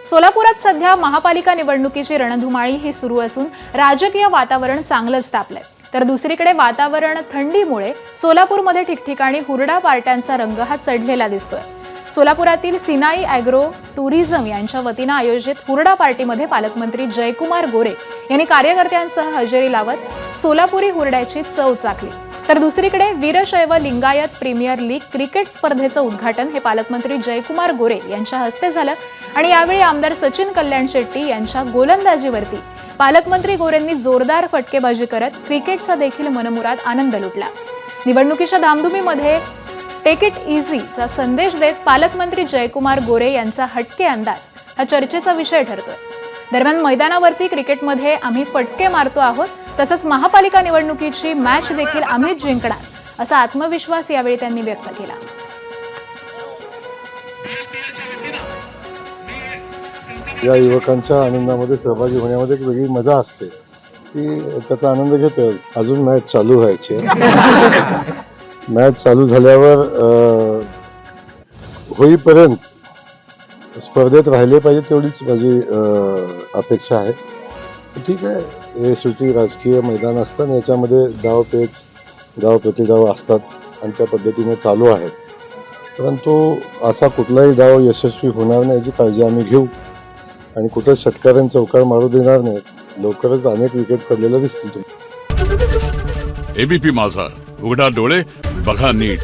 सोलापुरात सध्या महापालिका निवडणुकीची रणधुमाळी ही सुरू असून राजकीय वातावरण चांगलंच तापलंय। तर दुसरीकडे वातावरण थंडीमुळे सोलापूरमध्ये ठिकठिकाणी हुरडा पार्ट्यांचा रंग हा चढलेला दिसतोय। सोलापुरातील सिनाई ॲग्रो टुरिझम यांच्या वतीने आयोजित हुरडा पार्टीमध्ये पालकमंत्री जयकुमार गोरे यांनी कार्यकर्त्यांसह हजेरी लावत सोलापुरी हुरड्याची चव चाखली। तर दुसरीकडे Veerashaiva Lingayat premier league cricket स्पर्धेचं उद्घाटन हे पालकमंत्री जयकुमार गोरे यांच्या हस्ते झालं आणि यावेळी आमदार सचिन कल्याण शेट्टी यांच्या गोलंदाजीवरती पालकमंत्री गोरेंनी जोरदार फटकेबाजी करत क्रिकेटचा देखील मनमुराद आनंद लुटला। निवडणुकीच्या धामधुमीमध्ये टेक इट इझीचा संदेश देत पालकमंत्री जयकुमार गोरे यांचा हटके अंदाज हा चर्चेचा विषय ठरतोय। दरम्यान मैदानावरती क्रिकेटमध्ये आम्ही फटके मारतो आहोत, तसंच महापालिका निवडणुकीची मॅच देखील आम्हीच जिंकणार असा आत्मविश्वास यावेळी त्यांनी व्यक्त केला। या युवकांच्या आनंदामध्ये सहभागी होण्यामध्ये एक वेगळी मजा असते, की त्याचा आनंद घेतोय। अजून मॅच चालू व्हायची आहे। मॅच चालू झाल्यावर होईपर्यंत स्पर्धेत राहिले पाहिजे तेवढीच माझी अपेक्षा आहे। ठीक आहे, हे शेवटी राजकीय मैदान असतं, याच्यामध्ये डावपेच डाव प्रतिडाव असतात आणि त्या पद्धतीने चालू आहे। परंतु असा कुठलाही डाव यशस्वी होणार नाही याची काळजी आम्ही घेऊ आणि कुठं षटकारांनी चौकार मारू देणार नाहीत। लवकरच अनेक विकेट पडलेल्या दिसतील। एबीपी माझा, उघडा डोळे बघा नीट।